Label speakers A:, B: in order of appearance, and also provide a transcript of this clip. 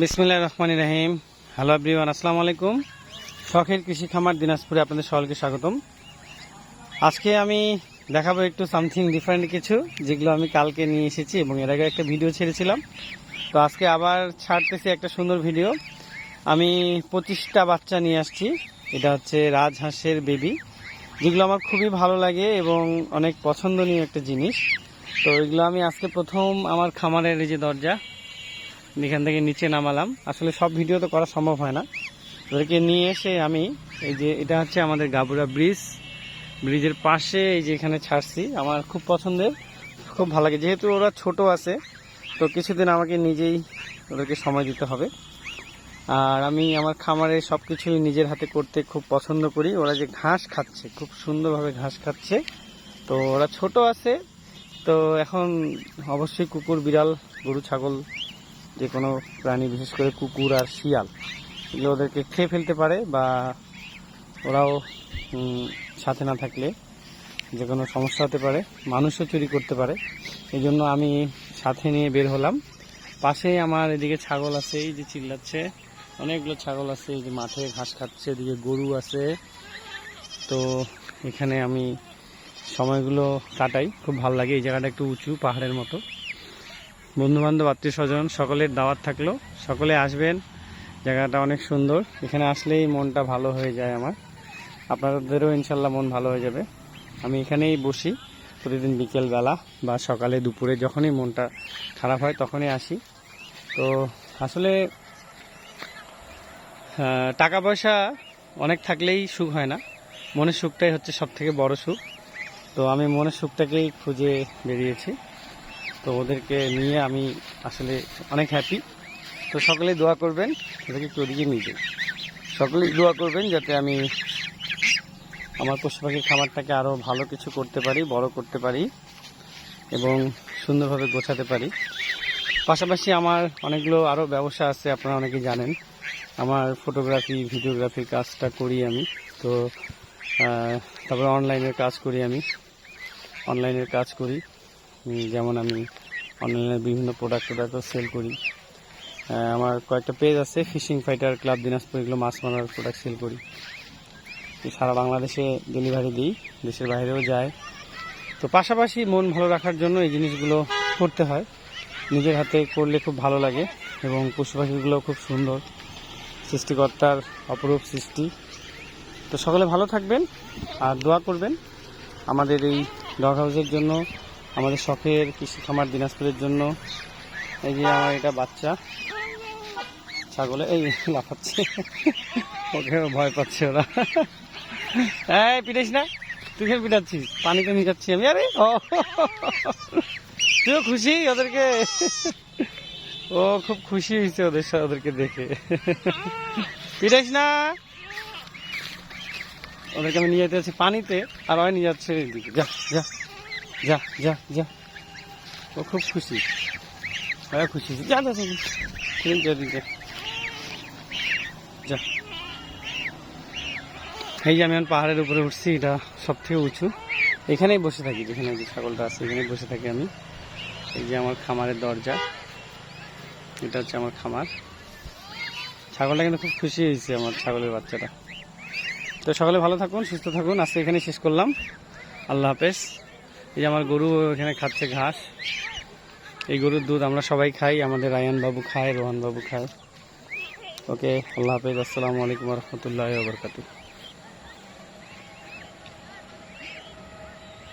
A: বিসমিল্লাহির রহমানির রহিম। Hello everyone, আসসালামু আলাইকুম। শখের কৃষি খামার দিনাজপুরে আপনাদের সকলকে স্বাগতম। আজকে আমি দেখাবো একটু সামথিং ডিফারেন্ট কিছু, যেগুলো আমি কালকে নিয়ে এসেছি এবং এর আগে একটা ভিডিও ছেড়েছিলাম। তো আজকে আবার ছাড়তেছি একটা সুন্দর ভিডিও। আমি 25টা বাচ্চা নিয়ে আসছি। এটা হচ্ছে রাজহাঁসের বেবি, যেগুলো আমার খুবই ভালো লাগে এবং অনেক পছন্দনীয় একটা জিনিস। তো এগুলো আমি আজকে প্রথম আমার খামারের এই যে দরজা, এখান থেকে নিচে নামালাম। আসলে সব ভিডিও তো করা সম্ভব হয় না, ওদেরকে নিয়ে এসে আমি এই যে এটা হচ্ছে আমাদের গাবুরা ব্রিজের পাশে এই যে এখানে ছাড়ছি। আমার খুব পছন্দের, খুব ভালো লাগে। যেহেতু ওরা ছোট আছে, তো কিছুদিন আমাকে নিজেই ওদেরকে সময় দিতে হবে। আর আমি আমার খামারে সব কিছুই নিজের হাতে করতে খুব পছন্দ করি। ওরা যে ঘাস খাচ্ছে, খুব সুন্দরভাবে ঘাস খাচ্ছে। তো ওরা ছোট আছে, তো এখন অবশ্যই কুকুর, বিড়াল, গরু, ছাগল, যে কোনো প্রাণী, বিশেষ করে কুকুর আর শিয়াল, এগুলো ওদেরকে খেয়ে ফেলতে পারে বা ওরাও সাথে না থাকলে যে কোনো সমস্যা হতে পারে, মানুষও চুরি করতে পারে। এই জন্য আমি সাথে নিয়ে বের হলাম। পাশেই আমার এদিকে ছাগল আছে, এই যে চিল্লাচ্ছে, অনেকগুলো ছাগল আছে, এই যে মাঠে ঘাস খাচ্ছে, এদিকে গরু আছে। তো এখানে আমি সময়গুলো কাটাই, খুব ভালো লাগে। এই জায়গাটা একটু উঁচু, পাহাড়ের মতো। বন্ধুবান্ধব, আত্মীয় স্বজন সকলের দাওয়াত থাকলো, সকলে আসবেন। জায়গাটা অনেক সুন্দর, এখানে আসলেই মনটা ভালো হয়ে যায় আমার। আপনাদেরও ইনশাল্লাহ মন ভালো হয়ে যাবে। আমি এখানেই বসি প্রতিদিন বিকেলবেলা বা সকালে, দুপুরে, যখনই মনটা খারাপ হয় তখনই আসি। তো আসলে টাকা পয়সা অনেক থাকলেই সুখ হয় না, মনের সুখটাই হচ্ছে সব থেকে বড় সুখ। তো আমি মনের সুখটাকেই খুঁজে বেরিয়েছি। তো ওদেরকে নিয়ে আমি আসলে অনেক হ্যাপি। তো সকলেই দোয়া করবেন, এটাকে একটু ওদিকে নিয়ে যাই। সকলেই দোয়া করবেন যাতে আমি আমার পশু পাখির খামারটাকে আরও ভালো কিছু করতে পারি, বড় করতে পারি এবং সুন্দরভাবে গোছাতে পারি। পাশাপাশি আমার অনেকগুলো আরও ব্যবসা আছে, আপনারা অনেকেই জানেন। আমার ফটোগ্রাফি, ভিডিওগ্রাফির কাজটা করি আমি। তো তারপরে অনলাইনের কাজ করি আমি। যেমন আমি অনলাইনের বিভিন্ন প্রোডাক্টও সেল করি। আমার কয়েকটা পেজ আছে, ফিশিং ফাইটার ক্লাব দিনাজপুর, এগুলো মাছ মারার প্রোডাক্ট সেল করি। সারা বাংলাদেশে ডেলিভারি দিই, দেশের বাইরেও যায়। তো পাশাপাশি মন ভালো রাখার জন্য এই জিনিসগুলো করতে হয়। নিজের হাতে করলে খুব ভালো লাগে এবং পশু পাখিগুলো খুব সুন্দর, সৃষ্টিকর্তার অপরূপ সৃষ্টি। তো সকলে ভালো থাকবেন আর দোয়া করবেন আমাদের এই ডগ হাউসের জন্য, আমাদের শখের কৃষি খামার দিনাজপুরের জন্য। এই যে আমার এটা বাচ্চা ছাগলে, এই লাফাচ্ছে, ওকে ভয় পাচ্ছে ওরা। হ্যাঁ, পিটাইস না, তুই খেয়ে পিটাচ্ছিস, পানিতে নিয়ে যাচ্ছি আমি। আরে ও, তুইও খুশি ওদেরকে? ও খুব খুশি হয়েছে ওদেরকে দেখে। পিটাইস না, ওদেরকে আমি নিয়ে যেতে যাচ্ছি পানিতে, আর ওই নিয়ে যাচ্ছে এদিকে। যা যা যা যা যা, ও খুব খুশি, খুশি। যা যা যা, যা। এই যে আমি এখন পাহাড়ের উপরে উঠছি, এটা সব থেকে উঁচু। এখানেই বসে থাকি, যেখানে যে ছাগলটা আছে এখানেই বসে থাকি আমি। এই যে আমার খামারের দরজা, এটা হচ্ছে আমার খামার। ছাগলটা কিন্তু খুব খুশি হয়েছে, আমার ছাগলের বাচ্চাটা। তো সকলে ভালো থাকুন, সুস্থ থাকুন। আজকে এখানে শেষ করলাম, আল্লাহ হাফেজ। এই যে আমার গরু এখানে খাচ্ছে ঘাস, এই গরুর দুধ আমরা সবাই খাই, আমাদের রায়ান বাবু খায়, রোহান বাবু খায়। ওকে, আল্লাহ হাফেজ, আসসালামু আলাইকুম রহমতুল্লাহি ওয়া বারাকাতুহু।